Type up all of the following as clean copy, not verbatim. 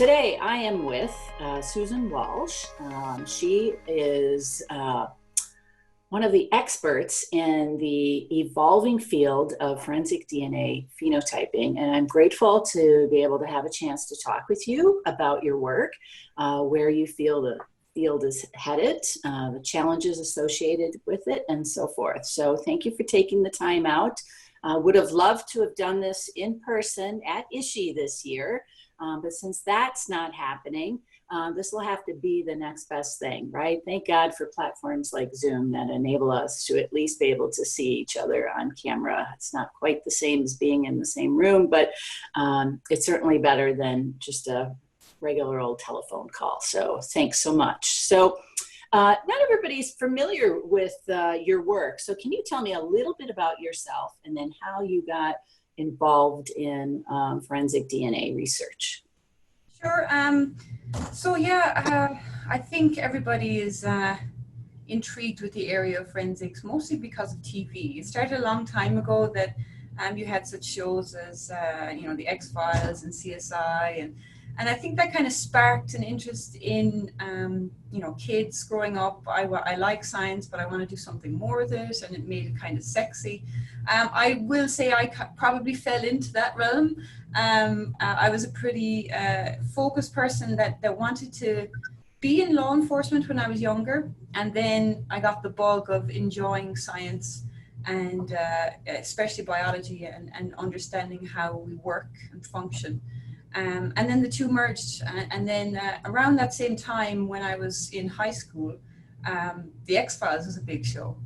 Today I am with Susan Walsh. She is one of the experts in the evolving field of forensic DNA phenotyping, and I'm grateful to be able to have a chance to talk with you about your work, where you feel the field is headed, the challenges associated with it, and so forth. So thank you for taking the time out. Would have loved to have done this in person at IUPUI this year, but since that's not happening, this will have to be the next best thing, right? Thank God for platforms like Zoom that enable us to at least be able to see each other on camera. It's not quite the same as being in the same room, but it's certainly better than just a regular old telephone call. So thanks so much. So not everybody's familiar with your work. So can you tell me a little bit about yourself and then how you got involved in forensic DNA research? Sure. I think everybody is intrigued with the area of forensics, mostly because of TV. It started a long time ago that you had such shows as, the X-Files and CSI, and I think that kind of sparked an interest in, kids growing up. I like science, but I want to do something more with it, and it made it kind of sexy. I will say I probably fell into that realm. I was a pretty focused person that wanted to be in law enforcement when I was younger, and then I got the bug of enjoying science and especially biology and understanding how we work and function. And then the two merged. And then around that same time when I was in high school, the X-Files was a big show.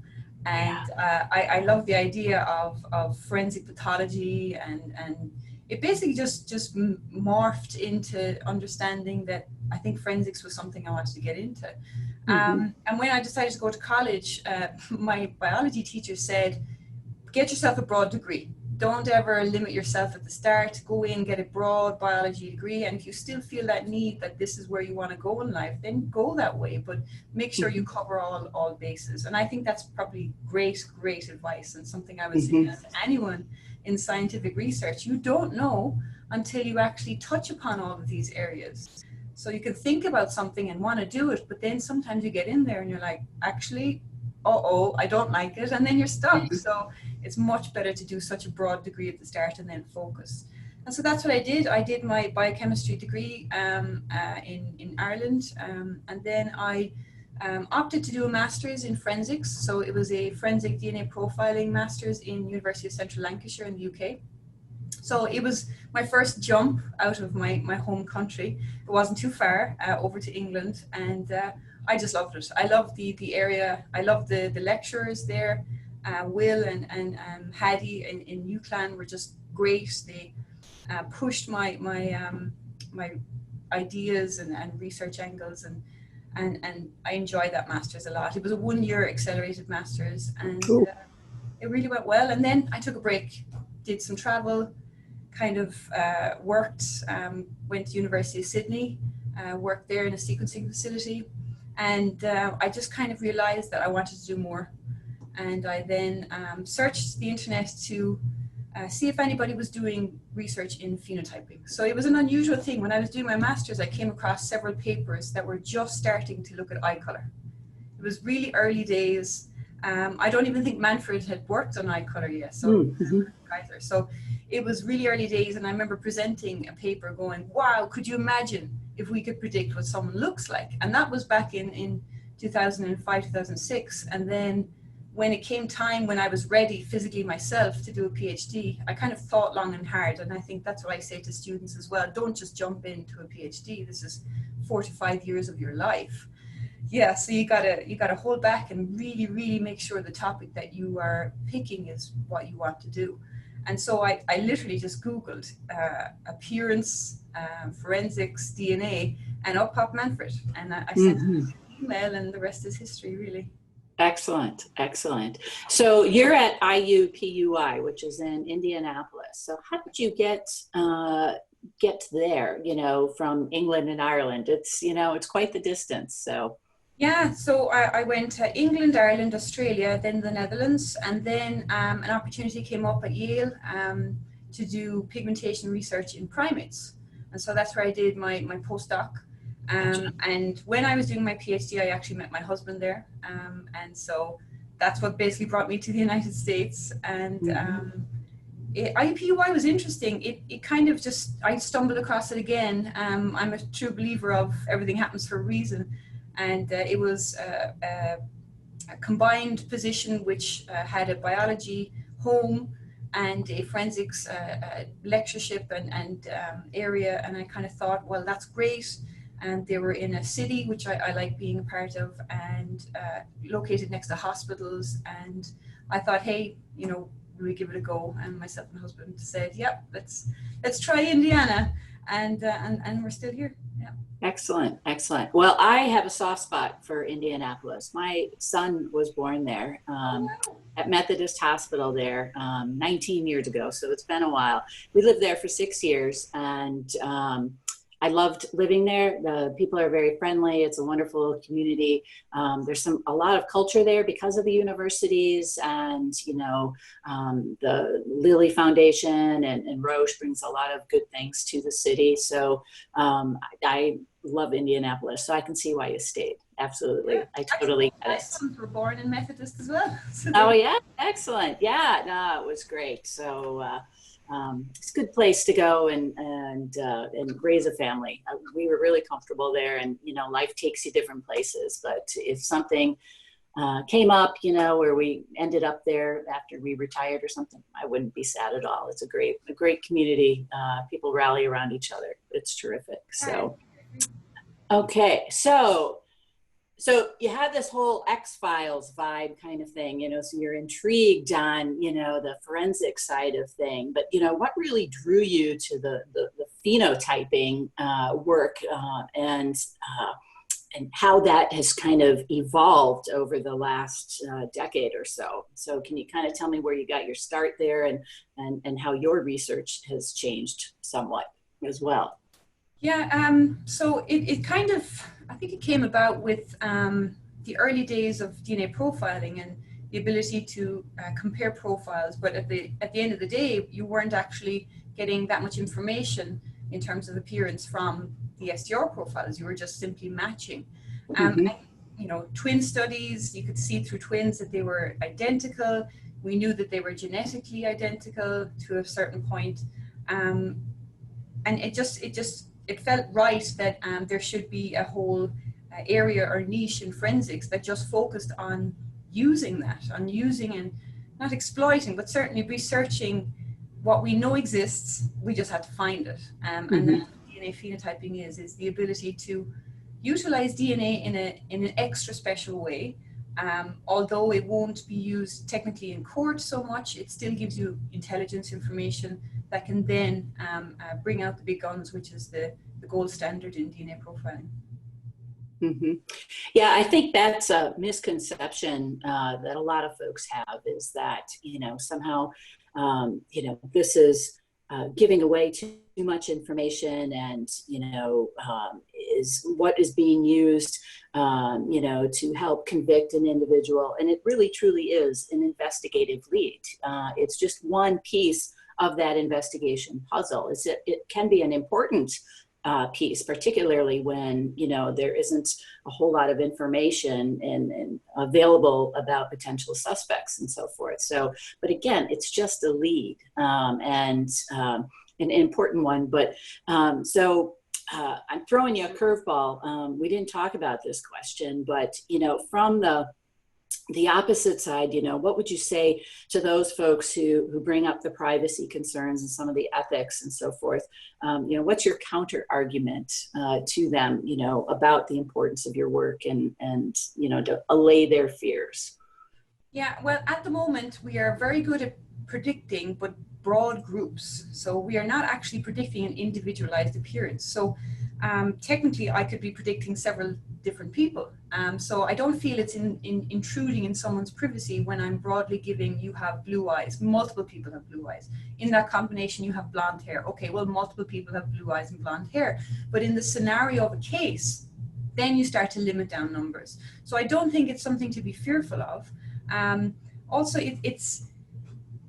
And I love the idea of forensic pathology, and it basically just morphed into understanding that I think forensics was something I wanted to get into. And when I decided to go to college, my biology teacher said, get yourself a broad degree. Don't ever limit yourself at the start. Go in, get a broad biology degree, and if you still feel that need that this is where you want to go in life, then go that way, but make sure you cover all bases. And I think that's probably great advice, and something I would suggest to anyone in scientific research. You don't know until you actually touch upon all of these areas. So you can think about something and want to do it, but then sometimes you get in there and you're like, actually, I don't like it, and then you're stuck. So it's much better to do such a broad degree at the start and then focus. And so that's what I did. I did my biochemistry degree in Ireland, and then I opted to do a master's in forensics. So it was a forensic DNA profiling master's in University of Central Lancashire in the UK. So it was my first jump out of my home country. It wasn't too far over to England, and I just loved it. I loved the area. I loved the lecturers there. Will and Hattie in UCLan were just great. They pushed my ideas and research angles, and I enjoyed that master's a lot. It was a 1-year accelerated master's, and it really went well. And then I took a break, did some travel, kind of worked, went to University of Sydney, worked there in a sequencing facility, and I just kind of realized that I wanted to do more. And I then searched the internet to see if anybody was doing research in phenotyping. So it was an unusual thing. When I was doing my master's, I came across several papers that were just starting to look at eye color. It was really early days. I don't even think Manfred had worked on eye color yet, so either. So it was really early days, and I remember presenting a paper going, wow, could you imagine if we could predict what someone looks like? And that was back in 2005, 2006. And then when it came time when I was ready physically myself to do a PhD, I kind of thought long and hard. And I think that's what I say to students as well. Don't just jump into a PhD. This is 4 to 5 years of your life. Yeah, so you gotta hold back and really, really make sure the topic that you are picking is what you want to do. And so I literally just Googled appearance, forensics, DNA, and up popped Manfred. And I sent an email, and the rest is history, really. Excellent, excellent. So you're at IUPUI, which is in Indianapolis. So how did you get there, from England and Ireland? It's quite the distance, so. Yeah, so I went to England, Ireland, Australia, then the Netherlands, and then an opportunity came up at Yale to do pigmentation research in primates. And so that's where I did my postdoc. And when I was doing my PhD, I actually met my husband there. And so that's what basically brought me to the United States. And IUPUI was interesting. It kind of just, I stumbled across it again. I'm a true believer of everything happens for a reason. And it was a combined position which had a biology home and a forensics lectureship and area. And I kind of thought, well, that's great. And they were in a city, which I like being a part of, and located next to hospitals. And I thought, hey, you know, we give it a go. And myself and husband said, yep, let's try Indiana. And we're still here. Yeah. Excellent, excellent. Well, I have a soft spot for Indianapolis. My son was born there at Methodist Hospital there 19 years ago, so it's been a while. We lived there for 6 years, and I loved living there. The people are very friendly. It's a wonderful community. There's a lot of culture there because of the universities, and you know, the Lilly Foundation and Roche brings a lot of good things to the city. So I love Indianapolis, so I can see why you stayed. Absolutely, yeah, I totally get it. My sons were born in Methodist as well. So oh yeah, excellent. Yeah, no, it was great. So. It's a good place to go and raise a family. We were really comfortable there, and you know, life takes you different places. But if something came up, you know, where we ended up there after we retired or something, I wouldn't be sad at all. It's a great community. People rally around each other. It's terrific. So, okay, so you have this whole X-Files vibe kind of thing, you know, so you're intrigued on, you know, the forensic side of thing, but, you know, what really drew you to the phenotyping work and how that has kind of evolved over the last decade or so. So can you kind of tell me where you got your start there and how your research has changed somewhat as well? Yeah, so it kind of, I think it came about with the early days of DNA profiling and the ability to compare profiles, but at the end of the day, you weren't actually getting that much information in terms of appearance from the STR profiles. You were just simply matching. And, you know, twin studies, you could see through twins that they were identical. We knew that they were genetically identical to a certain point. And it felt right that there should be a whole area or niche in forensics that just focused on using and not exploiting, but certainly researching what we know exists. We just had to find it. And that's what DNA phenotyping is the ability to utilize DNA in an extra special way. Although it won't be used technically in court so much, it still gives you intelligence information that can then bring out the big guns, which is the gold standard in DNA profiling. Yeah, I think that's a misconception that a lot of folks have, is that, you know, somehow, you know, this is giving away too much information, and, you know, is what is being used, you know, to help convict an individual. And it really truly is an investigative lead. It's just one piece of that investigation puzzle. It can be an important piece, particularly when, you know, there isn't a whole lot of information and available about potential suspects and so forth. So, but again, it's just a lead and an important one. But so I'm throwing you a curveball. We didn't talk about this question, but, you know, from the opposite side, you know, what would you say to those folks who bring up the privacy concerns and some of the ethics and so forth? You know, what's your counter argument to them, you know, about the importance of your work and, you know, to allay their fears? Yeah, well, at the moment, we are very good at predicting, but broad groups. So we are not actually predicting an individualized appearance. So technically, I could be predicting several different people. So I don't feel it's intruding in someone's privacy when I'm broadly giving, you have blue eyes, multiple people have blue eyes. In that combination, you have blonde hair. Okay, well, multiple people have blue eyes and blonde hair. But in the scenario of a case, then you start to limit down numbers. So I don't think it's something to be fearful of. Also,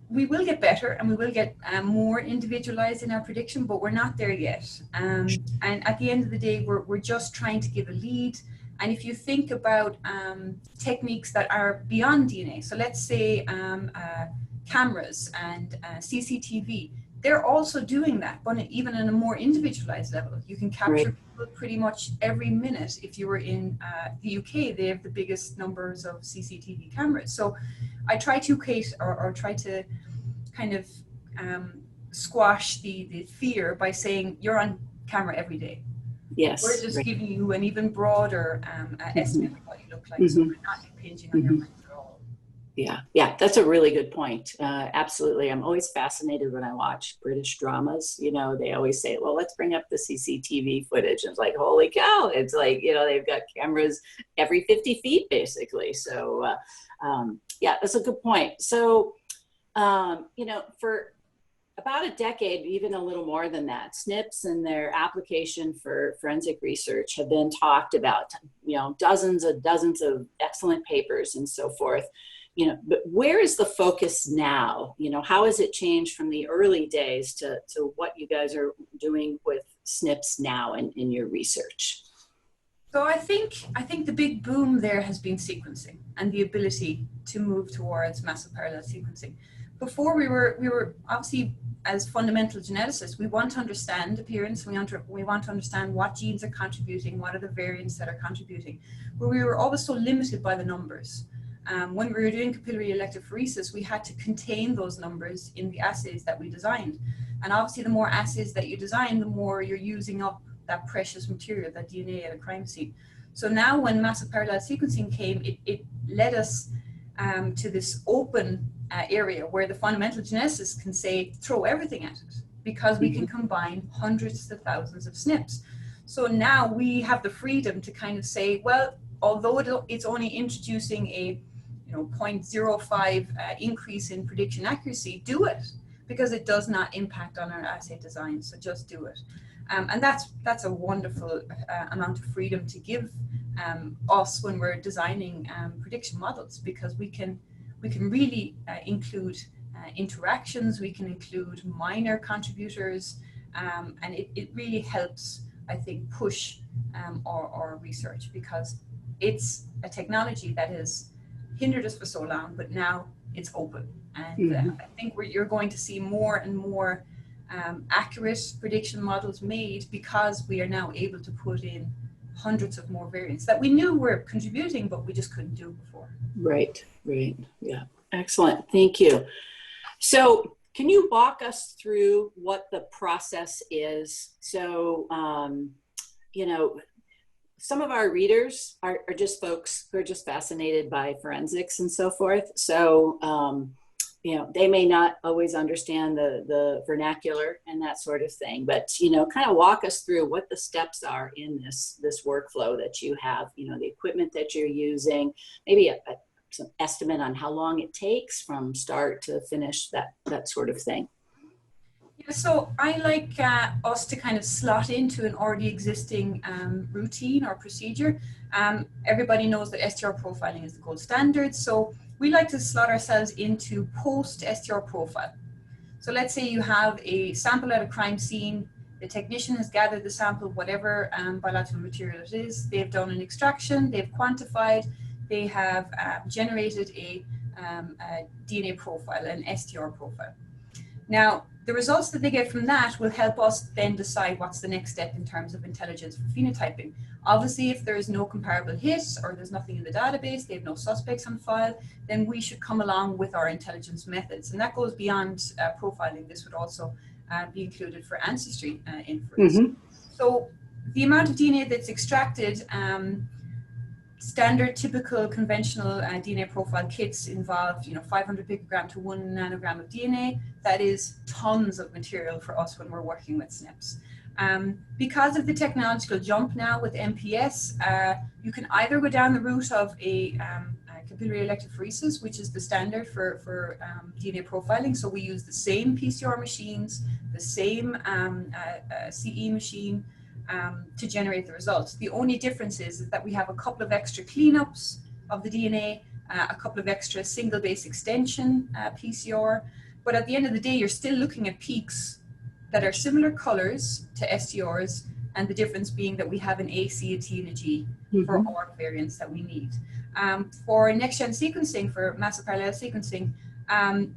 we will get better and we will get more individualized in our prediction, but we're not there yet. And at the end of the day, we're just trying to give a lead. And if you think about techniques that are beyond DNA, so let's say cameras and CCTV, they're also doing that, but even on a more individualized level. You can capture people pretty much every minute. If you were in the UK, they have the biggest numbers of CCTV cameras. So I try to try to kind of squash the fear by saying you're on camera every day. Yes. We're just giving you an even broader estimate of what you look like, so we're not impinging on your mind at all. Yeah, that's a really good point. Absolutely. I'm always fascinated when I watch British dramas. You know, they always say, well, let's bring up the CCTV footage. And it's like, holy cow. It's like, you know, they've got cameras every 50 feet, basically. So, yeah, that's a good point. So, you know, for about a decade, even a little more than that, SNPs and their application for forensic research have been talked about, you know, dozens of excellent papers and so forth. You know, but where is the focus now? You know, how has it changed from the early days to what you guys are doing with SNPs now in your research? So I think the big boom there has been sequencing and the ability to move towards massive parallel sequencing. Before we were obviously, as fundamental geneticists, we want to understand appearance, we want to understand what genes are contributing, what are the variants that are contributing, but we were always so limited by the numbers. When we were doing capillary electrophoresis, we had to contain those numbers in the assays that we designed. And obviously the more assays that you design, the more you're using up that precious material, that DNA at a crime scene. So now when massive parallel sequencing came, it led us to this open area where the fundamental geneticists can say, throw everything at it, because we can combine hundreds of thousands of SNPs. So now we have the freedom to kind of say, well, although it's only introducing a 0.05 increase in prediction accuracy, do it, because it does not impact on our assay design. So just do it. And that's a wonderful amount of freedom to give us when we're designing prediction models, because we can really include interactions, we can include minor contributors, and it really helps, I think, push our research, because it's a technology that has hindered us for so long, but now it's open. And I think you're going to see more and more accurate prediction models made, because we are now able to put in hundreds of more variants that we knew were contributing, but we just couldn't do before. Right. Yeah, excellent. Thank you. So can you walk us through what the process is? So, you know, some of our readers are just folks who are just fascinated by forensics and so forth. So, you know, they may not always understand the vernacular and that sort of thing, but, you know, kind of walk us through what the steps are in this workflow that you have, you know, the equipment that you're using, maybe some estimate on how long it takes from start to finish, that sort of thing. Yeah, so I like us to kind of slot into an already existing routine or procedure. Everybody knows that STR profiling is the gold standard. So we like to slot ourselves into post-STR profile. So let's say you have a sample at a crime scene. The technician has gathered the sample, whatever biological material it is. They've done an extraction, they've quantified, they have generated a DNA profile, an STR profile. Now, the results that they get from that will help us then decide what's the next step in terms of intelligence for phenotyping. Obviously, if there is no comparable hit or there's nothing in the database, they have no suspects on file, then we should come along with our intelligence methods. And that goes beyond profiling. This would also be included for ancestry inference. So the amount of DNA that's extracted, standard, typical, conventional DNA profile kits involve, 500 picogram to 1 nanogram of DNA. That is tons of material for us when we're working with SNPs. Because of the technological jump now with MPS, you can either go down the route of a capillary electrophoresis, which is the standard for DNA profiling. So we use the same PCR machines, the same CE machine, to generate the results. The only difference is that we have a couple of extra cleanups of the DNA, a couple of extra single base extension PCR, But at the end of the day, you're still looking at peaks that are similar colors to STRs, and the difference being that we have an A, C, a T, and a G for all variants that we need. For next-gen sequencing, for massive parallel sequencing,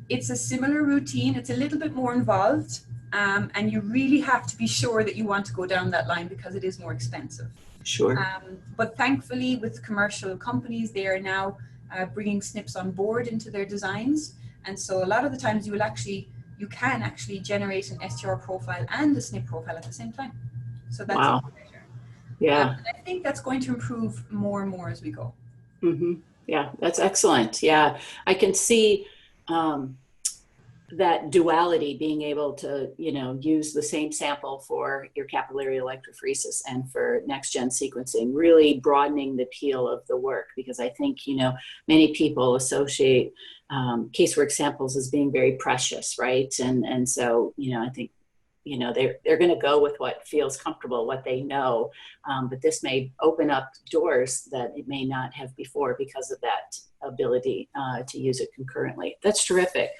it's a similar routine. It's a little bit more involved, and you really have to be sure that you want to go down that line because it is more expensive. Sure. But thankfully, with commercial companies, they are now bringing SNPs on board into their designs. And so a lot of the times you can actually generate an STR profile and a SNP profile at the same time. So that's wow. Yeah. And I think that's going to improve more and more as we go. Yeah, that's excellent. Yeah, I can see that duality, being able to, use the same sample for your capillary electrophoresis and for next-gen sequencing, really broadening the appeal of the work, because I think, many people associate casework samples as being very precious, right? And so, I think, they're going to go with what feels comfortable, what they know, but this may open up doors that it may not have before because of that ability to use it concurrently. That's terrific.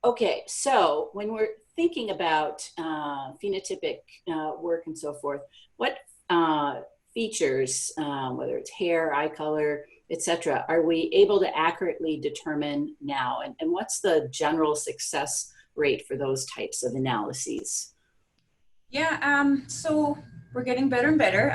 Okay, so when we're thinking about phenotypic work and so forth, what features, whether it's hair, eye color, etc., are we able to accurately determine now? And what's the general success rate for those types of analyses? Yeah, so we're getting better and better.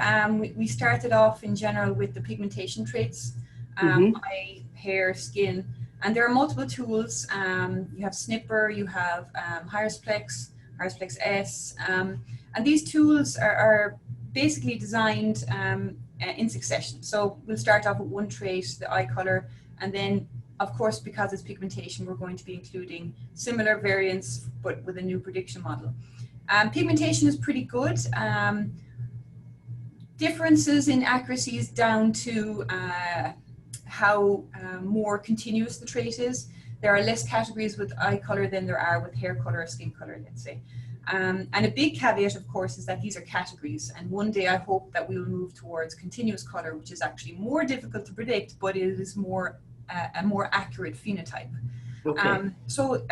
We started off in general with the pigmentation traits, eye, hair, skin, and there are multiple tools. You have Snipper, you have Hiersplex S, and these tools are basically designed in succession. So we'll start off with one trait, the eye color, and then of course, because it's pigmentation, we're going to be including similar variants, but with a new prediction model. Pigmentation is pretty good. Differences in accuracies down to how more continuous the trait is. There are less categories with eye color than there are with hair color or skin color, let's say. And a big caveat, of course, is that these are categories. And one day I hope that we will move towards continuous color, which is actually more difficult to predict, but it is a more accurate phenotype. Okay. So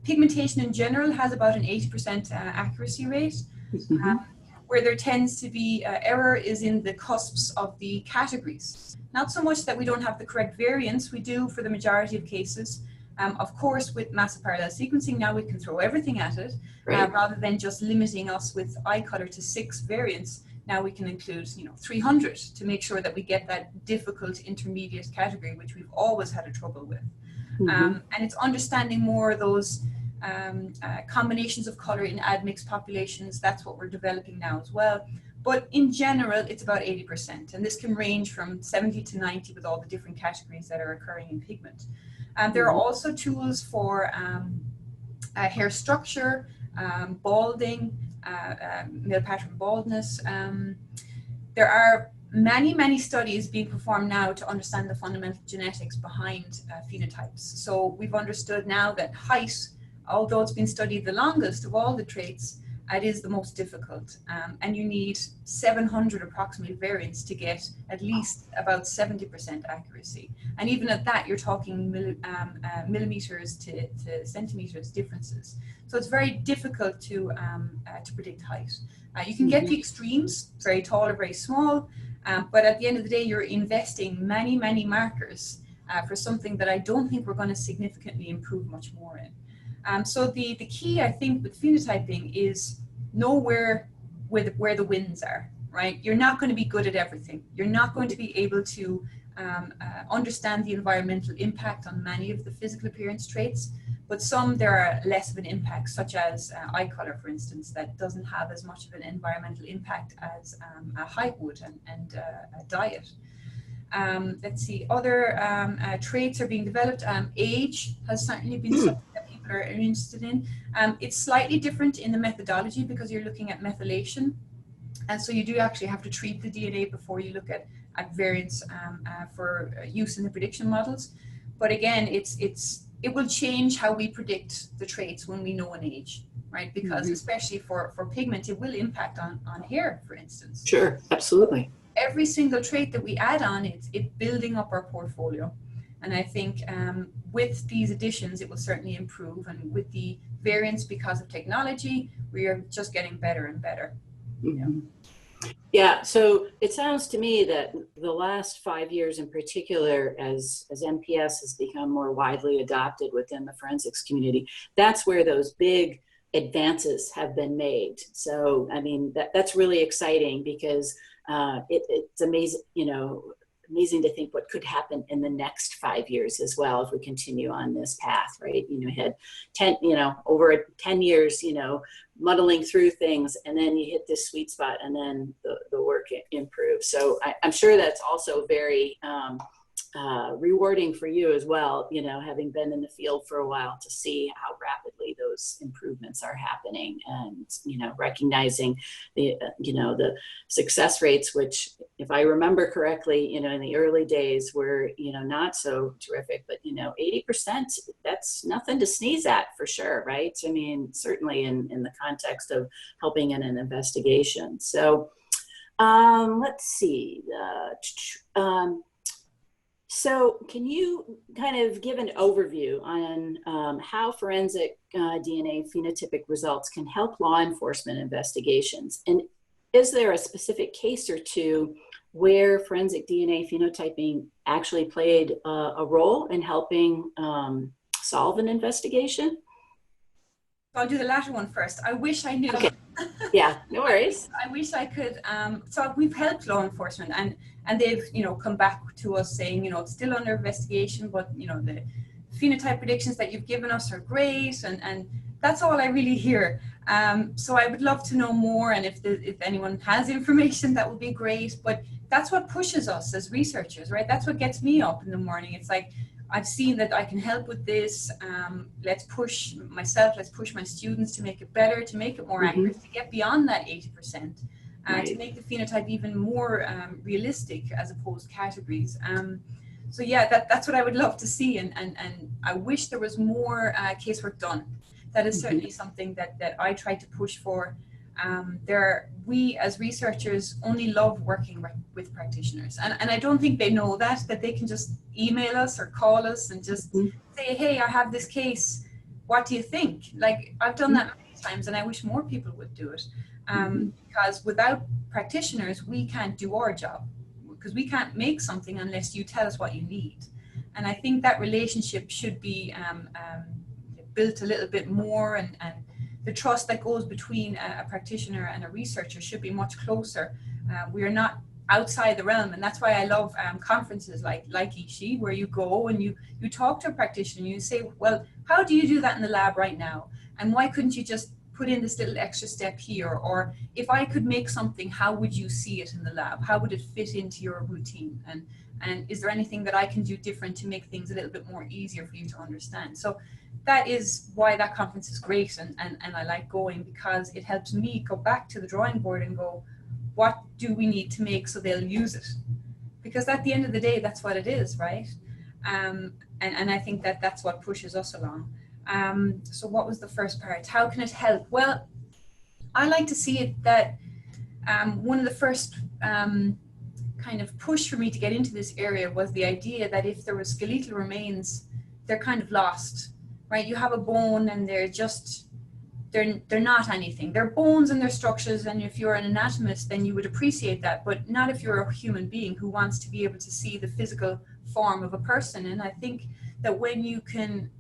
pigmentation in general has about an 80% accuracy rate. Where there tends to be error is in the cusps of the categories. Not so much that we don't have the correct variants, we do for the majority of cases. Of course, with massive parallel sequencing, now we can throw everything at it, rather than just limiting us with eye color to 6 variants. Now we can include, 300 to make sure that we get that difficult intermediate category, which we've always had a trouble with. And it's understanding more those combinations of color in admixed populations. That's what we're developing now as well. But in general, it's about 80%. And this can range from 70 to 90 with all the different categories that are occurring in pigment. There are also tools for hair structure, balding, male pattern baldness. There are many studies being performed now to understand the fundamental genetics behind phenotypes. So we've understood now that height, although it's been studied the longest of all the traits, it is the most difficult. And you need 700 approximately variants to get at least about 70% accuracy. And even at that, you're talking millimeters to centimeters differences. So it's very difficult to predict height. You can get the extremes, very tall or very small, but at the end of the day, you're investing many markers for something that I don't think we're going to significantly improve much more in. So the key, I think, with phenotyping is know where the wins are, right? You're not going to be good at everything. You're not going to be able to understand the environmental impact on many of the physical appearance traits, but some there are less of an impact, such as eye color, for instance, that doesn't have as much of an environmental impact as height would and diet. Let's see, other traits are being developed. Age has certainly been something that people are interested in. It's slightly different in the methodology because you're looking at methylation. And so you do actually have to treat the DNA before you look at variants for use in the prediction models. But again, it will change how we predict the traits when we know an age, right? Because especially for pigment, it will impact on hair, for instance. Sure, absolutely. Every single trait that we add on, it's building up our portfolio. And I think with these additions, it will certainly improve. And with the variants, because of technology, we are just getting better and better. Mm-hmm. Yeah, so it sounds to me that the last 5 years in particular, as MPS has become more widely adopted within the forensics community, that's where those big advances have been made. So, I mean, that's really exciting because it's amazing, amazing to think what could happen in the next 5 years as well if we continue on this path, right? Had 10, over 10 years, muddling through things, and then you hit this sweet spot, and then the work improves. So I'm sure that's also very rewarding for you as well, having been in the field for a while, to see how rapidly those improvements are happening, and recognizing the the success rates, which, if I remember correctly, in the early days were not so terrific, but 80%, that's nothing to sneeze at, for sure, right? I mean, certainly in the context of helping in an investigation. So let's see. So can you kind of give an overview on how forensic DNA phenotypic results can help law enforcement investigations? And is there a specific case or two where forensic DNA phenotyping actually played a role in helping solve an investigation? I'll do the latter one first. I wish I knew. Okay. Yeah, no worries. I wish I could. So we've helped law enforcement, and they've come back to us saying it's still under investigation, but the phenotype predictions that you've given us are great, and that's all I really hear. So I would love to know more, and if anyone has information, that would be great. But that's what pushes us as researchers, right? That's what gets me up in the morning. It's like, I've seen that I can help with this. Let's push myself, let's push my students to make it better, to make it more accurate, to get beyond that 80%, right, to make the phenotype even more realistic as opposed to categories. So yeah, that's what I would love to see, and I wish there was more casework done. That is certainly something that I try to push for. We as researchers only love working with practitioners, and I don't think they know that they can just email us or call us and just say, hey, I have this case, what do you think? Like, I've done that many times, and I wish more people would do it, because without practitioners we can't do our job, because we can't make something unless you tell us what you need. And I think that relationship should be built a little bit more, and the trust that goes between a practitioner and a researcher should be much closer. We are not outside the realm, and that's why I love conferences like IUPUI, where you go and you talk to a practitioner and you say, well, how do you do that in the lab right now? And why couldn't you just put in this little extra step here? Or if I could make something, how would you see it in the lab? How would it fit into your routine? And is there anything that I can do different to make things a little bit more easier for you to understand? So that is why that conference is great, and I like going, because it helps me go back to the drawing board and go, what do we need to make so they'll use it? Because at the end of the day, that's what it is, right? And I think that's what pushes us along. So what was the first part? How can it help? Well, I like to see it that one of the first kind of push for me to get into this area was the idea that if there were skeletal remains, they're kind of lost, right? You have a bone and they're not anything. They're bones and they're structures, and if you're an anatomist, then you would appreciate that, but not if you're a human being who wants to be able to see the physical form of a person. And I think that when you can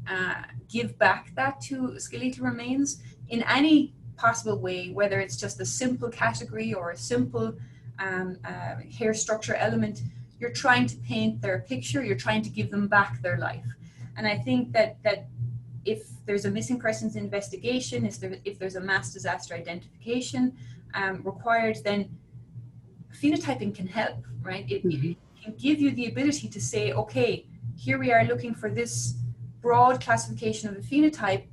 give back that to skeletal remains in any possible way, whether it's just a simple category or a simple hair structure element, you're trying to paint their picture, you're trying to give them back their life. And I think that if there's a missing persons investigation, if there's a mass disaster identification required, then phenotyping can help, right? It can give you the ability to say, okay, here we are looking for this broad classification of the phenotype.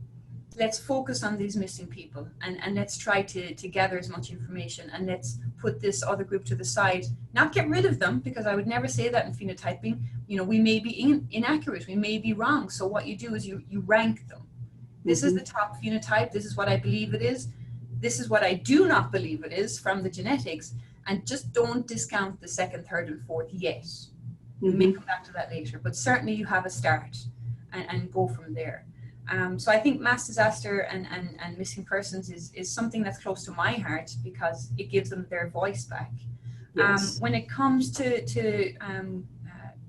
Let's focus on these missing people, and let's try to gather as much information, and let's put this other group to the side. Not get rid of them, because I would never say that in phenotyping. We may be inaccurate, we may be wrong. So what you do is you rank them. This is the top phenotype, this is what I believe it is, this is what I do not believe it is from the genetics, and just don't discount the second, third, and fourth yet. We may come back to that later, but certainly you have a start and go from there. So I think mass disaster and missing persons is something that's close to my heart because it gives them their voice back. Yes. When it comes to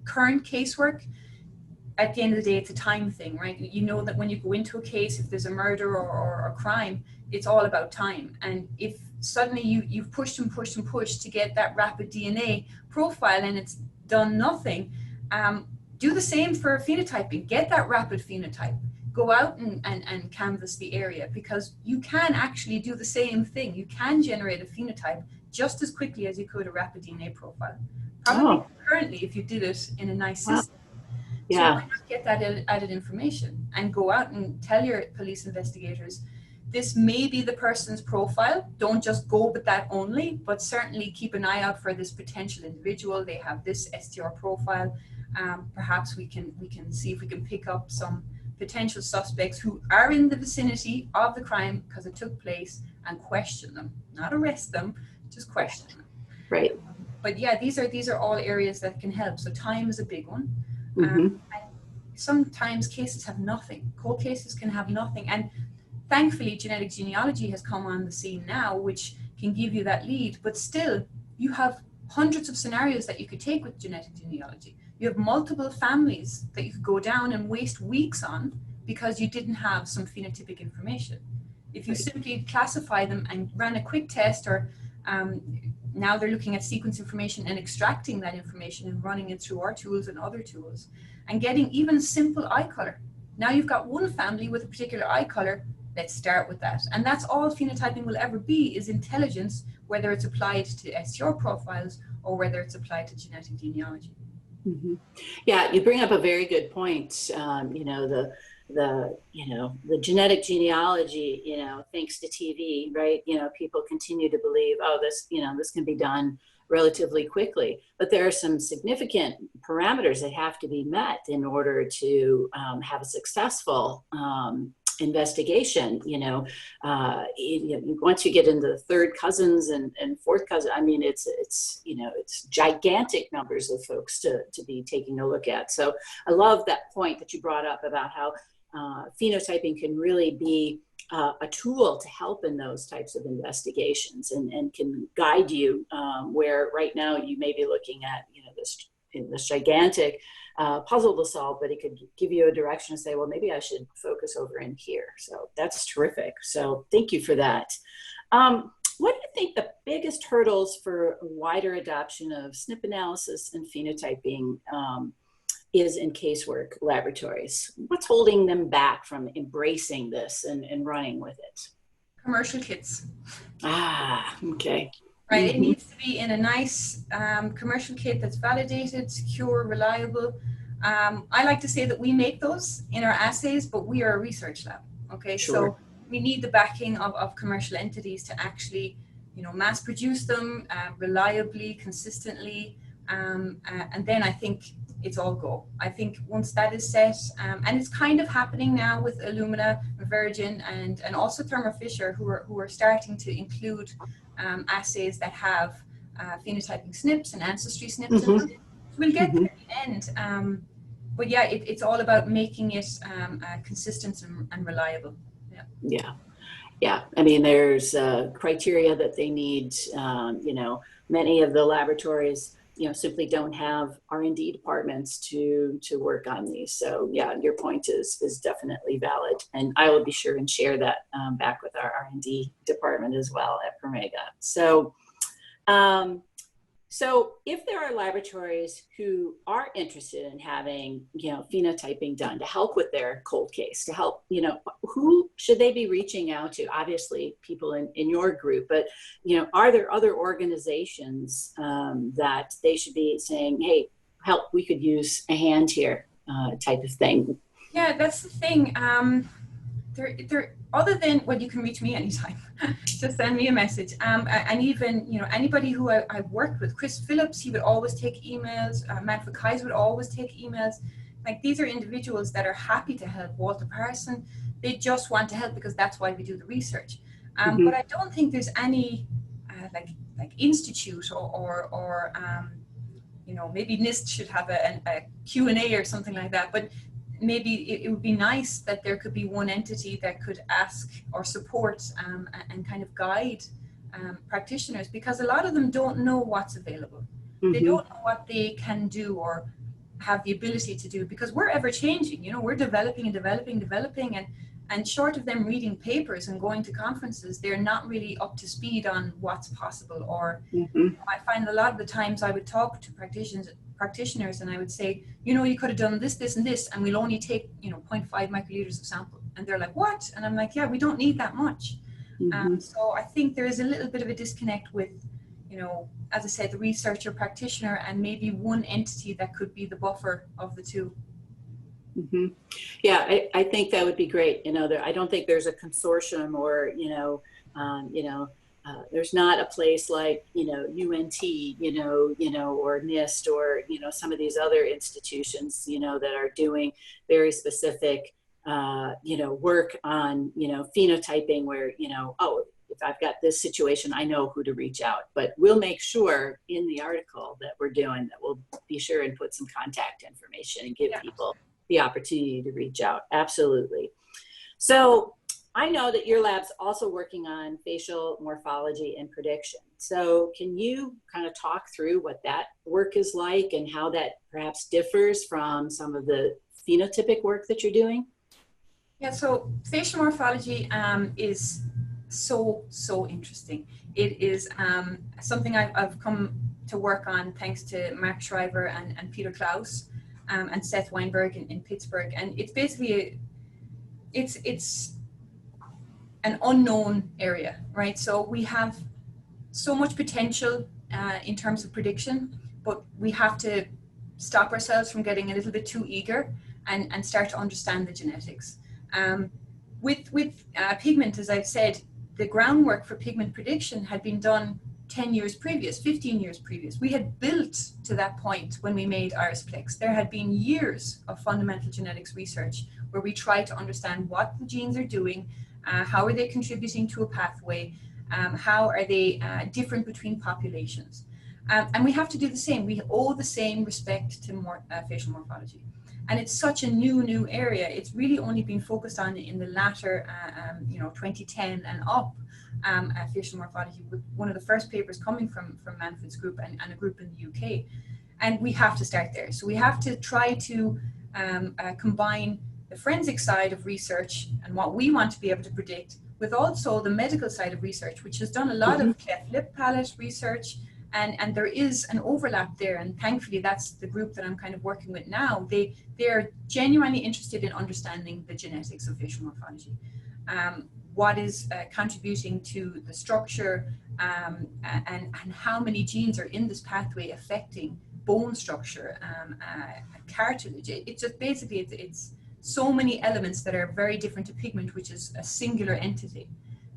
current casework, at the end of the day, it's a time thing, right? You know that when you go into a case, if there's a murder or a crime, it's all about time. And if suddenly you've pushed and pushed and pushed to get that rapid DNA profile and it's done nothing, do the same for phenotyping. Get that rapid phenotype. Go out and canvass the area, because you can actually do the same thing. You can generate a phenotype just as quickly as you could a rapid DNA profile. Probably currently if you did it in a nice system. Yeah. So why not get that added information and go out and tell your police investigators, this may be the person's profile. Don't just go with that only, but certainly keep an eye out for this potential individual. They have this STR profile. Perhaps we can see if we can pick up some potential suspects who are in the vicinity of the crime because it took place, and question them, not arrest them, just question them. Right. But yeah, these are all areas that can help. So time is a big one. And sometimes cases have nothing. Cold cases can have nothing. And thankfully, genetic genealogy has come on the scene now, which can give you that lead. But still, you have hundreds of scenarios that you could take with genetic genealogy. You have multiple families that you could go down and waste weeks on because you didn't have some phenotypic information. If you simply classify them and ran a quick test, or now they're looking at sequence information and extracting that information and running it through our tools and other tools and getting even simple eye color. Now you've got one family with a particular eye color. Let's start with that. And that's all phenotyping will ever be, is intelligence, whether it's applied to STR profiles or whether it's applied to genetic genealogy. Yeah, you bring up a very good point. The genetic genealogy, thanks to TV, right? People continue to believe, oh, this can be done relatively quickly, but there are some significant parameters that have to be met in order to have a successful investigation. Once you get into the third cousins and fourth cousin, I mean, it's gigantic numbers of folks to be taking a look at. So I love that point that you brought up about how phenotyping can really be a tool to help in those types of investigations and can guide you where right now you may be looking at, this gigantic puzzle to solve, but it could give you a direction to say, well, maybe I should focus over in here. So that's terrific. So thank you for that. What do you think the biggest hurdles for wider adoption of SNP analysis and phenotyping is in casework laboratories? What's holding them back from embracing this and running with it? Commercial kits. Okay. Right, it needs to be in a nice commercial kit that's validated, secure, reliable. I like to say that we make those in our assays, but we are a research lab. Okay, sure. So we need the backing of commercial entities to actually, mass produce them reliably, consistently, and then I think it's all go. I think once that is set, and it's kind of happening now with Illumina, Virgin, and also Thermo Fisher, who are starting to include assays that have phenotyping SNPs and ancestry SNPs in them. We'll get there in the end. But yeah, it's all about making it consistent and reliable. Yeah. I mean, there's criteria that they need. Many of the laboratories, simply don't have R&D departments to work on these. So yeah, your point is definitely valid. And I will be sure and share that back with our R&D department as well at Promega. So, so if there are laboratories who are interested in having, phenotyping done to help with their cold case, to help, who should they be reaching out to? Obviously people in your group, but, are there other organizations that they should be saying, hey, help, we could use a hand here type of thing? Yeah, that's the thing. There, other than, well, you can reach me anytime. Just send me a message. And even, anybody who I've worked with, Chris Phillips, he would always take emails. Manfred Kais would always take emails. Like, these are individuals that are happy to help. Walter Parson, they just want to help because that's why we do the research. But I don't think there's any like institute or you know, maybe NIST should have a Q&A or something like that, but maybe it would be nice that there could be one entity that could ask or support and kind of guide practitioners, because a lot of them don't know what's available. They don't know what they can do or have the ability to do, because we're ever changing, you know, we're developing and developing, and short of them reading papers and going to conferences, they're not really up to speed on what's possible. Or I find a lot of the times I would talk to practitioners and I would say, you know, you could have done this, this, and this, and we'll only take, you know, 0.5 microliters of sample. And they're like, what? And I'm like, yeah, we don't need that much. So I think there is a little bit of a disconnect with, you know, as I said, the researcher practitioner and maybe one entity that could be the buffer of the two. Yeah, I think that would be great. You know, I don't think there's a consortium or, there's not a place like, you know, UNT, or NIST or, you know, some of these other institutions, you know, that are doing very specific, work on, you know, phenotyping where, you know, oh, if I've got this situation, I know who to reach out. But we'll make sure in the article that we're doing that we'll be sure and put some contact information and give people the opportunity to reach out. Absolutely. So I know that your lab's also working on facial morphology and prediction. So can you kind of talk through what that work is like and how that perhaps differs from some of the phenotypic work that you're doing? Yeah, so facial morphology is so interesting. It is something I've come to work on thanks to Mark Shriver and Peter Klaus and Seth Weinberg in Pittsburgh. And it's basically, it's an unknown area, right? So we have so much potential in terms of prediction, but we have to stop ourselves from getting a little bit too eager and start to understand the genetics. With pigment, as I've said, the groundwork for pigment prediction had been done 10 years previous, 15 years previous. We had built to that point when we made Irisplex. There had been years of fundamental genetics research where we tried to understand what the genes are doing, how are they contributing to a pathway, how are they different between populations. And we have to do the same. We owe the same respect to facial morphology. And it's such a new area. It's really only been focused on in the latter, 2010 and up, facial morphology, with one of the first papers coming from Manfred's group and a group in the UK. And we have to start there. So we have to try to combine the forensic side of research and what we want to be able to predict with also the medical side of research, which has done a lot of cleft lip palate research. And there is an overlap there, and thankfully that's the group that I'm kind of working with now. They're genuinely interested in understanding the genetics of facial morphology, what is contributing to the structure, and how many genes are in this pathway affecting bone structure, cartilage. It's just basically it's so many elements that are very different to pigment, which is a singular entity.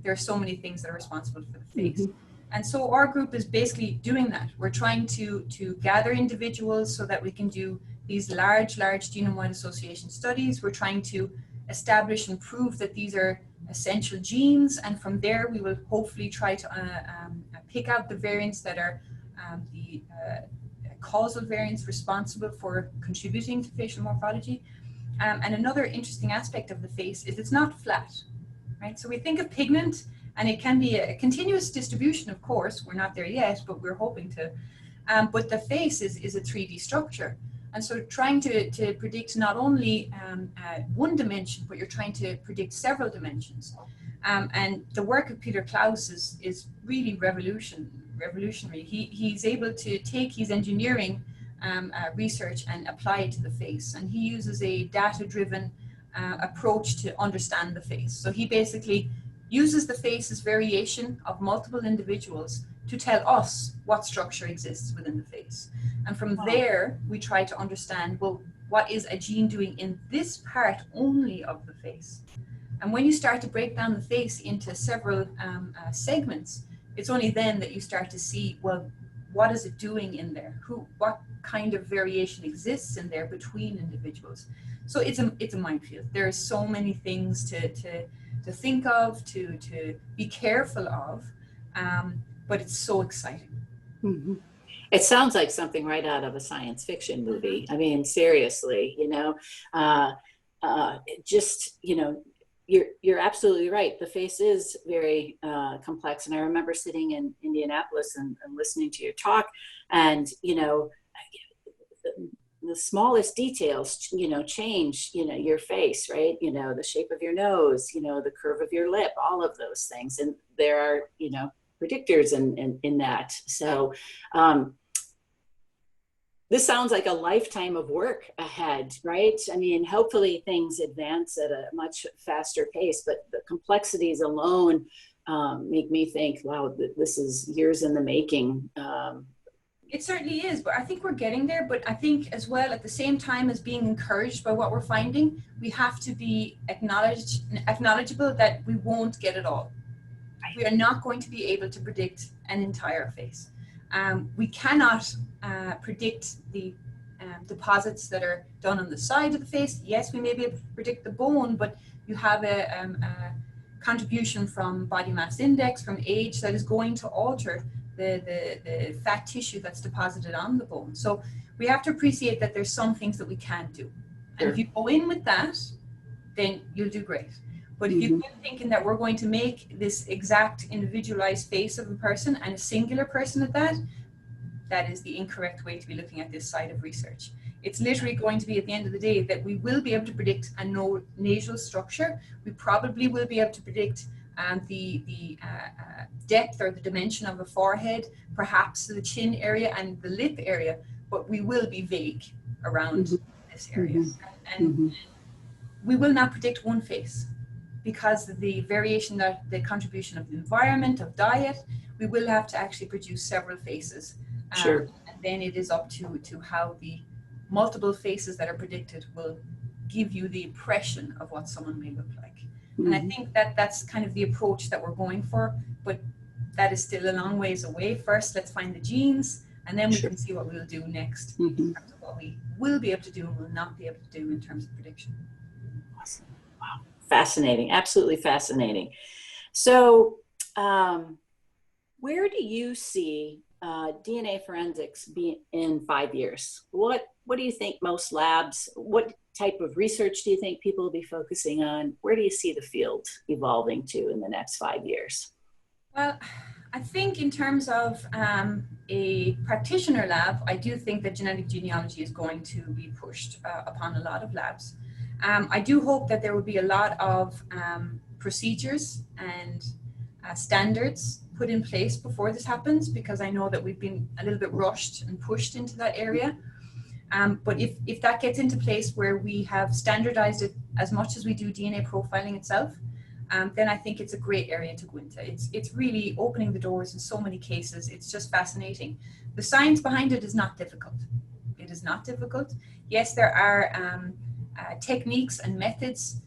There are so many things that are responsible for the face. And so our group is basically doing that. We're trying to gather individuals so that we can do these large genome-wide association studies. We're trying to establish and prove that these are essential genes. And from there, we will hopefully try to pick out the variants that are the causal variants responsible for contributing to facial morphology. And another interesting aspect of the face is it's not flat, right? So we think of pigment, and it can be a continuous distribution, of course. We're not there yet, but we're hoping to. But the face is a 3D structure. And so trying to predict not only one dimension, but you're trying to predict several dimensions. And the work of Peter Klaus is really revolutionary. He's able to take his engineering research and apply it to the face. And he uses a data-driven approach to understand the face. So he basically uses the face's variation of multiple individuals to tell us what structure exists within the face. And from there, we try to understand, well, what is a gene doing in this part only of the face? And when you start to break down the face into several segments, it's only then that you start to see, well, what is it doing in there? What kind of variation exists in there between individuals? So it's a minefield. There are so many things to think of, to be careful of, but it's so exciting. It sounds like something right out of a science fiction movie. I mean, seriously, uh, just, you're absolutely right. The face is very complex. And I remember sitting in Indianapolis and listening to your talk, and, the smallest details, change, your face, right? The shape of your nose, the curve of your lip, all of those things. And there are, predictors in that. So, this sounds like a lifetime of work ahead, right? I mean, hopefully things advance at a much faster pace, but the complexities alone make me think, wow, this is years in the making. It certainly is, but I think we're getting there. But I think as well, at the same time as being encouraged by what we're finding, we have to be acknowledgeable that we won't get it all. We are not going to be able to predict an entire face. We cannot predict the deposits that are done on the side of the face. Yes, we may be able to predict the bone, but you have a contribution from body mass index, from age, that is going to alter the fat tissue that's deposited on the bone. So we have to appreciate that there's some things that we can do. And Sure. if you go in with that, then you'll do great. But if you keep thinking that we're going to make this exact individualized face of a person, and a singular person at that, that is the incorrect way to be looking at this side of research. It's literally going to be, at the end of the day, that we will be able to predict a nasal structure. We probably will be able to predict the depth or the dimension of a forehead, perhaps the chin area and the lip area, but we will be vague around this area. And we will not predict one face, because of the variation, that the contribution of the environment, of diet. We will have to actually produce several faces. Sure. And then it is up to how the multiple faces that are predicted will give you the impression of what someone may look like. And I think that that's kind of the approach that we're going for, but that is still a long ways away. First, let's find the genes, and then we can see what we'll do next in terms of what we will be able to do and will not be able to do in terms of prediction. Awesome. Wow. Fascinating. Absolutely fascinating. So, where do you see DNA forensics be in 5 years? What do you think most labs, what type of research do you think people will be focusing on? Where do you see the field evolving to in the next 5 years? Well, I think in terms of a practitioner lab, I do think that genetic genealogy is going to be pushed upon a lot of labs. I do hope that there will be a lot of procedures and standards put in place before this happens, because I know that we've been a little bit rushed and pushed into that area. But if that gets into place where we have standardized it as much as we do DNA profiling itself, then I think it's a great area to go into. It's really opening the doors in so many cases. It's just fascinating. The science behind it is not difficult. It is not difficult. Yes, there are techniques and methods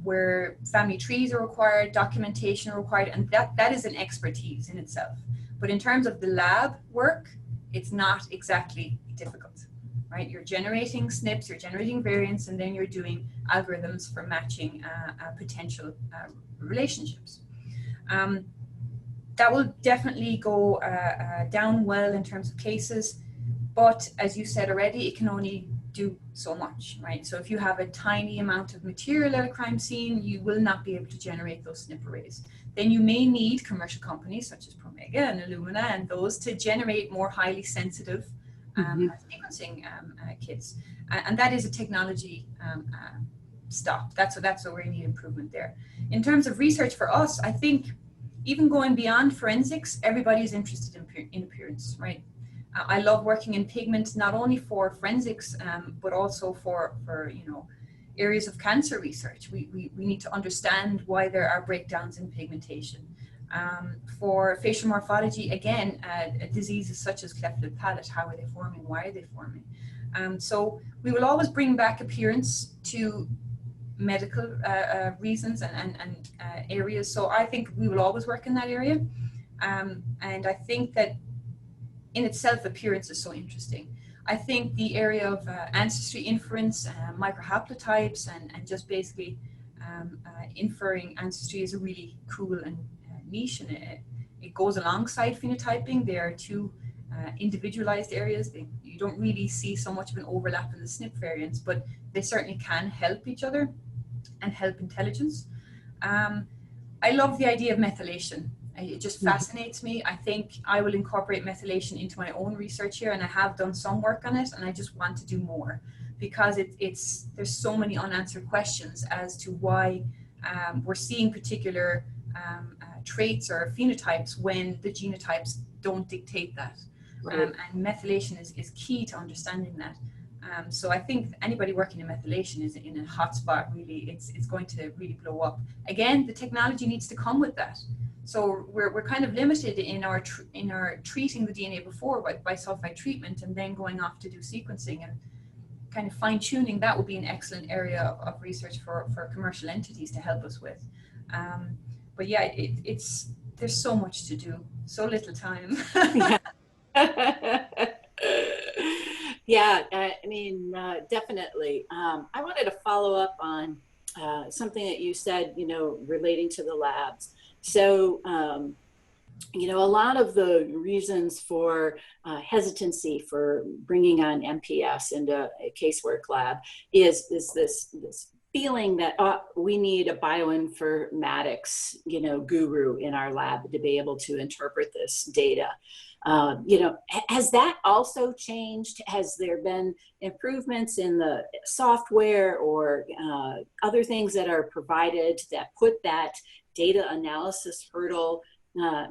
where family trees are required, documentation required, and that is an expertise in itself. But in terms of the lab work, it's not exactly difficult, right? You're generating SNPs, you're generating variants, and then you're doing algorithms for matching potential relationships. That will definitely go down well in terms of cases, but as you said already, it can only do so much, right? So if you have a tiny amount of material at a crime scene, you will not be able to generate those SNP arrays. Then you may need commercial companies such as Promega and Illumina and those to generate more highly sensitive sequencing kits. And that is a technology stop. That's where we need improvement there. In terms of research for us, I think even going beyond forensics, everybody's interested in appearance, right? I love working in pigment, not only for forensics, but also for areas of cancer research. We need to understand why there are breakdowns in pigmentation. For facial morphology, again, diseases such as cleft lip palate, how are they forming? Why are they forming? So we will always bring back appearance to medical reasons and areas. So I think we will always work in that area. And I think that in itself, appearance is so interesting. I think the area of ancestry inference, microhaplotypes, and just basically inferring ancestry is a really cool and niche, and it goes alongside phenotyping. They are two individualized areas. You don't really see so much of an overlap in the SNP variants, but they certainly can help each other and help intelligence. I love the idea of methylation. It just fascinates me. I think I will incorporate methylation into my own research here, and I have done some work on it, and I just want to do more, because there's so many unanswered questions as to why we're seeing particular traits or phenotypes when the genotypes don't dictate that. Right. And methylation is key to understanding that. So I think anybody working in methylation is in a hot spot, really. It's going to really blow up. Again, the technology needs to come with that. So we're kind of limited in our treating the DNA before by sulfide treatment, and then going off to do sequencing and kind of fine tuning. That would be an excellent area of research for commercial entities to help us with. But yeah, there's so much to do, so little time. Yeah, I mean, definitely. I wanted to follow up on something that you said, relating to the labs. So, a lot of the reasons for hesitancy for bringing on MPS into a casework lab is this feeling that we need a bioinformatics, guru in our lab to be able to interpret this data. Has that also changed? Has there been improvements in the software or other things that are provided that put that data analysis hurdle,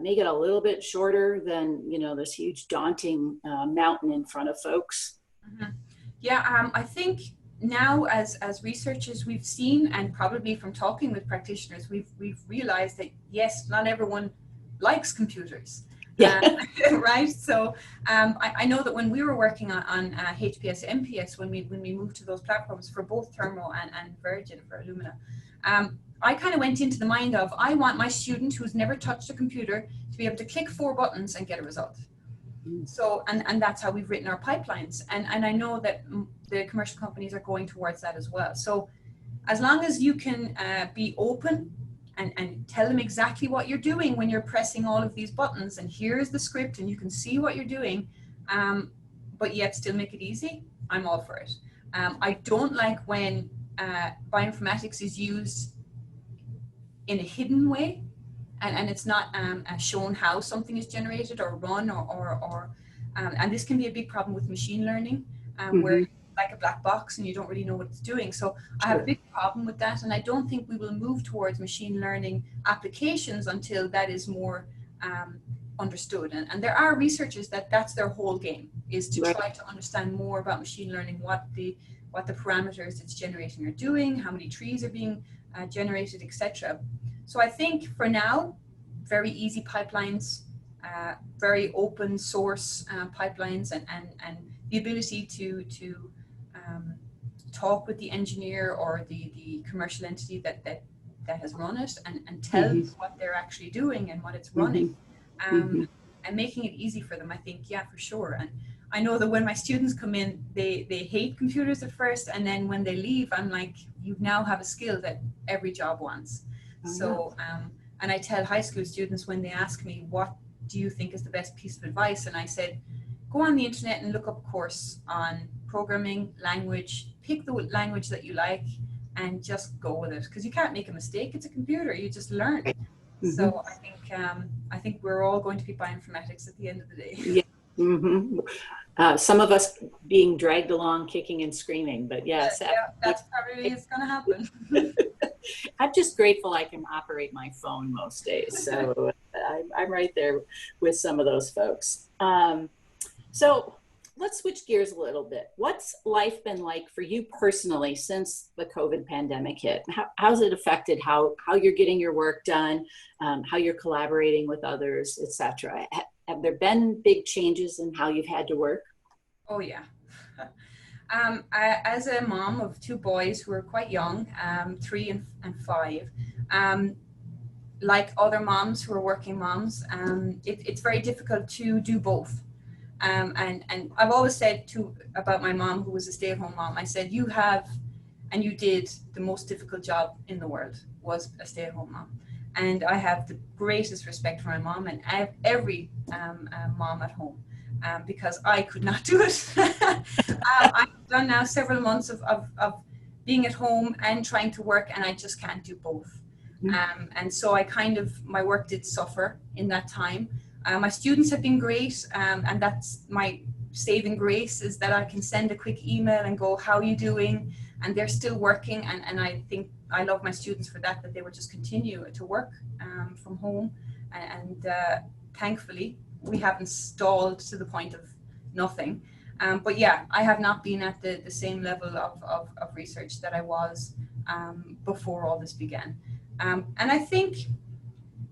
make it a little bit shorter than, this huge daunting mountain in front of folks? Mm-hmm. Yeah, I think now as researchers we've seen, and probably from talking with practitioners, we've realized that yes, not everyone likes computers. Yeah. Right. So I know that when we were working on HPS, MPS, when we moved to those platforms for both Thermo and Virgin for Illumina, I kind of went into the mind of, I want my student who's never touched a computer to be able to click 4 buttons and get a result. So, and that's how we've written our pipelines. And I know that the commercial companies are going towards that as well. So as long as you can be open and tell them exactly what you're doing when you're pressing all of these buttons, and here's the script and you can see what you're doing, but yet still make it easy, I'm all for it. I don't like when bioinformatics is used in a hidden way, and it's not shown how something is generated or run and this can be a big problem with machine learning, where it's like a black box and you don't really know what it's doing. So I have a big problem with that, and I don't think we will move towards machine learning applications until that is more understood. And there are researchers that's their whole game, is to try to understand more about machine learning, what the parameters it's generating are doing, how many trees are being generated, etc. So I think for now, very easy pipelines, very open source pipelines, and the ability to talk with the engineer or the commercial entity that has run it and tell what they're actually doing and what it's running, and making it easy for them. I think, yeah, for sure. And I know that when my students come in, they hate computers at first, and then when they leave, I'm like, you now have a skill that every job wants. So, and I tell high school students when they ask me, what do you think is the best piece of advice? And I said, go on the internet and look up a course on programming, language, pick the language that you like and just go with it. Because you can't make a mistake. It's a computer. You just learn. So I think we're all going to be bioinformatics at the end of the day. Yeah. Some of us being dragged along kicking and screaming, but yes. Yeah, that's probably it's going to happen. I'm just grateful I can operate my phone most days. So I'm right there with some of those folks. So let's switch gears a little bit. What's life been like for you personally since the COVID pandemic hit? How's it affected how you're getting your work done, how you're collaborating with others, etc.? Have there been big changes in how you've had to work? Oh, yeah. As a mom of 2 boys who are quite young, 3 and 5, like other moms who are working moms, it's very difficult to do both. And I've always said about my mom, who was a stay-at-home mom, I said, you have and you did the most difficult job in the world, was a stay-at-home mom. And I have the greatest respect for my mom and every mom at home. because I could not do it. I've done now several months of being at home and trying to work, and I just can't do both. And so my work did suffer in that time. My students have been great, and that's my saving grace, is that I can send a quick email and go, how are you doing? And they're still working, and I think I love my students for that they will just continue to work from home. And thankfully, we haven't stalled to the point of nothing. But yeah, I have not been at the same level of research that I was before all this began. And I think,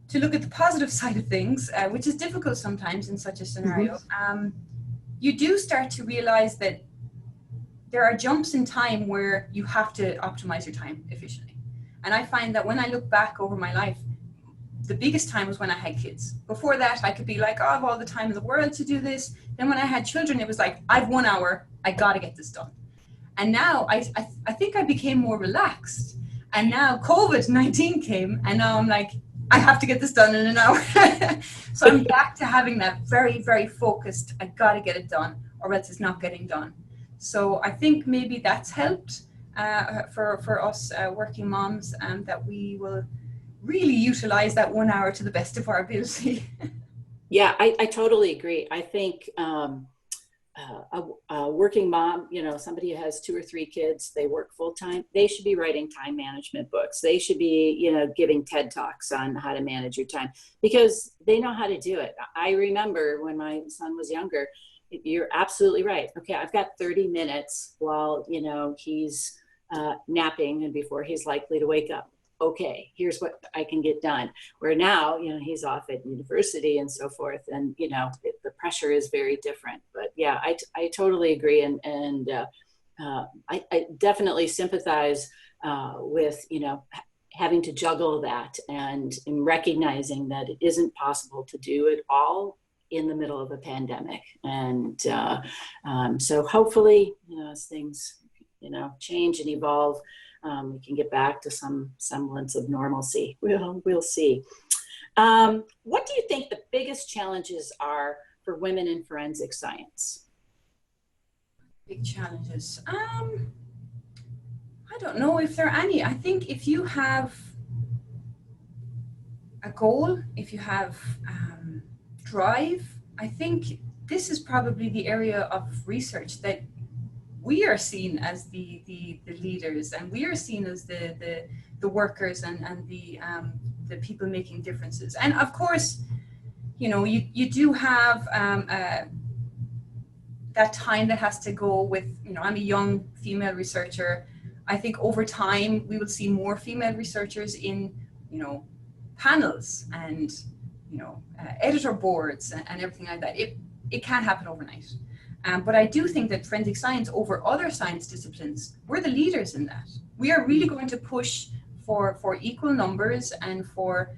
to look at the positive side of things, which is difficult sometimes in such a scenario, you do start to realize that there are jumps in time where you have to optimize your time efficiently. And I find that when I look back over my life, the biggest time was when I had kids. Before that, I could be like, oh, I have all the time in the world to do this. Then when I had children, it was like, I have 1 hour, I got to get this done. And now I think I became more relaxed. And now COVID-19 came, and now I'm like, I have to get this done in an hour. So I'm back to having that very, very focused, I got to get it done, or else it's not getting done. So I think maybe that's helped for us working moms, that we will really utilize that 1 hour to the best of our ability. Yeah, I totally agree. I think a working mom, somebody who has 2 or 3 kids, they work full time, they should be writing time management books. They should be, giving TED Talks on how to manage your time, because they know how to do it. I remember when my son was younger, you're absolutely right. Okay, I've got 30 minutes while, he's napping and before he's likely to wake up. Okay, here's what I can get done. Where now, he's off at university and so forth, and the pressure is very different. But yeah, I totally agree, and I definitely sympathize with having to juggle that, and in recognizing that it isn't possible to do it all in the middle of a pandemic. And so hopefully, as things change and evolve, we can get back to some semblance of normalcy. We'll see. What do you think the biggest challenges are for women in forensic science? Big challenges. I don't know if there are any. I think if you have a goal, if you have drive, I think this is probably the area of research that we are seen as the leaders, and we are seen as the workers and the people making differences. And of course, you do have that time that has to go with, I'm a young female researcher. I think over time we will see more female researchers in, panels and, editor boards and everything like that. It can't happen overnight. But I do think that forensic science over other science disciplines, we're the leaders in that. We are really going to push for equal numbers and for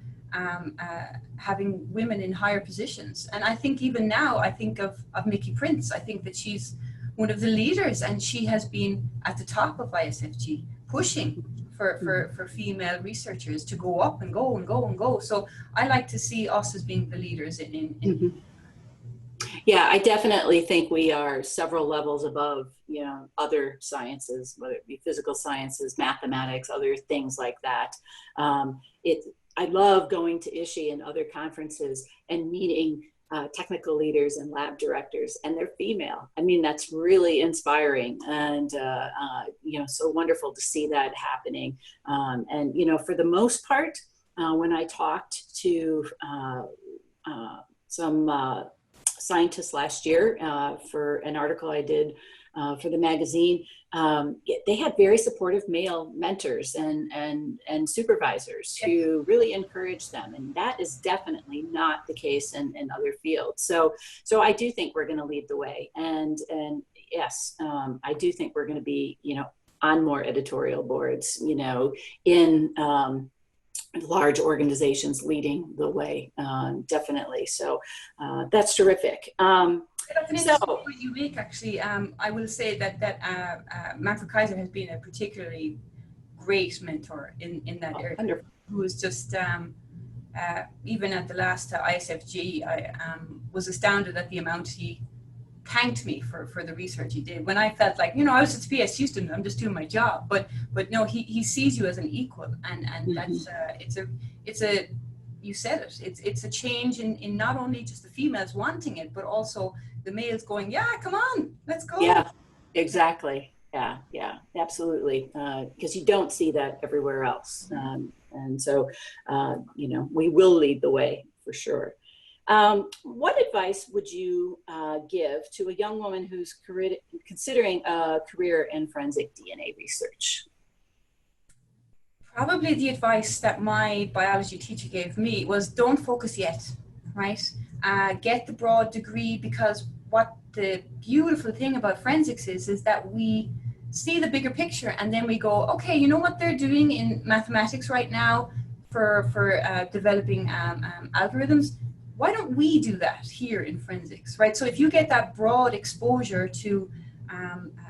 having women in higher positions. And I think even now, I think of Mickey Prince. I think that she's one of the leaders, and she has been at the top of ISFG pushing for female researchers to go up and go and go and go. So I like to see us as being the leaders in Yeah, I definitely think we are several levels above, other sciences, whether it be physical sciences, mathematics, other things like that. I love going to ISHI and other conferences and meeting technical leaders and lab directors, and they're female. I mean, that's really inspiring, and so wonderful to see that happening. And for the most part, when I talked to some scientists last year for an article I did for the magazine, they had very supportive male mentors and supervisors who really encouraged them, and that is definitely not the case in other fields. So I do think we're going to lead the way, and yes, I do think we're going to be on more editorial boards, in large organizations leading the way, definitely. So that's terrific. That's an interesting point you make, actually. I will say that Manfred Kaiser has been a particularly great mentor in that area. Wonderful. Who was just, even at the last ISFG, I was astounded at the amount he thanked me for the research he did, when I felt like, I was just a PSU student, I'm just doing my job. But no, he sees you as an equal, and that's it's a you said it. It's a change in not only just the females wanting it, but also the males going, yeah, come on, let's go. Yeah, exactly. Yeah, absolutely. Because you don't see that everywhere else. And so, we will lead the way for sure. What advice would you give to a young woman who's considering a career in forensic DNA research? Probably the advice that my biology teacher gave me was, don't focus yet, right? Get the broad degree, because what the beautiful thing about forensics is that we see the bigger picture, and then we go, okay, you know what they're doing in mathematics right now for developing algorithms? Why don't we do that here in forensics, right? So if you get that broad exposure to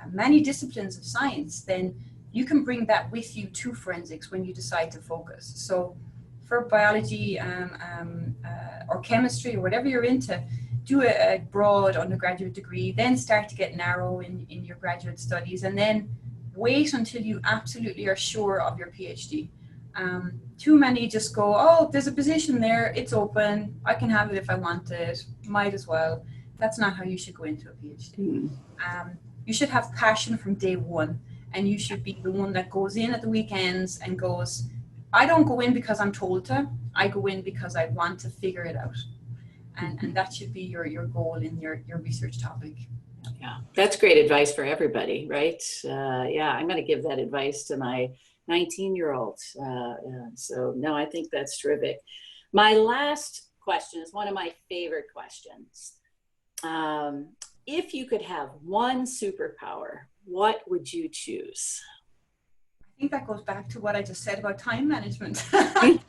many disciplines of science, then you can bring that with you to forensics when you decide to focus. So for biology or chemistry or whatever you're into, do a broad undergraduate degree, then start to get narrow in your graduate studies, and then wait until you absolutely are sure of your PhD. Too many just go, oh, there's a position there, it's open, I can have it if I want it, might as well. That's not how you should go into a PhD. You should have passion from day one, and you should be the one that goes in at the weekends and goes, I don't go in because I'm told to, I go in because I want to figure it out. And that should be your goal in your research topic. Yeah, that's great advice for everybody, right? I'm going to give that advice to my 19-year-old. So no, I think that's terrific. My last question is one of my favorite questions. If you could have one superpower, what would you choose? I think that goes back to what I just said about time management. I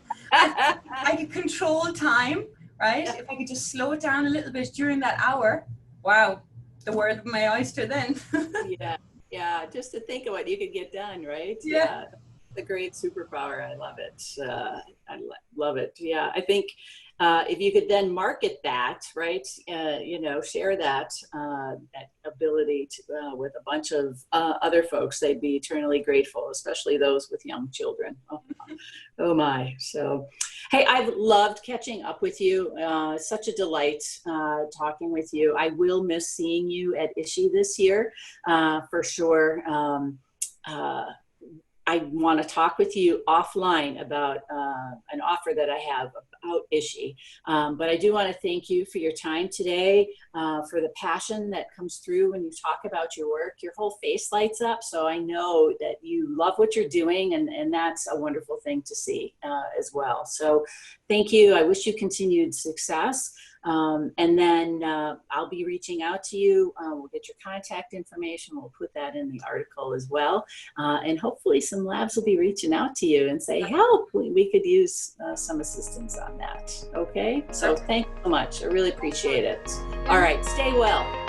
could control time, right? If I could just slow it down a little bit during that hour, wow, the world of my oyster then. Yeah, just to think of what you could get done, right? Yeah. The great superpower. I love it. I love it. Yeah, I think if you could then market that, right? Share that ability to, with a bunch of other folks, they'd be eternally grateful, especially those with young children. Oh my! So, hey, I've loved catching up with you. Such a delight talking with you. I will miss seeing you at ISHE this year, for sure. I want to talk with you offline about an offer that I have about ISHE. But I do want to thank you for your time today, for the passion that comes through when you talk about your work. Your whole face lights up, so I know that you love what you're doing, and that's a wonderful thing to see as well. So thank you. I wish you continued success. And then I'll be reaching out to you. We'll get your contact information. We'll put that in the article as well. And hopefully some labs will be reaching out to you and say, help, we could use some assistance on that. Okay, so thanks so much. I really appreciate it. All right, stay well.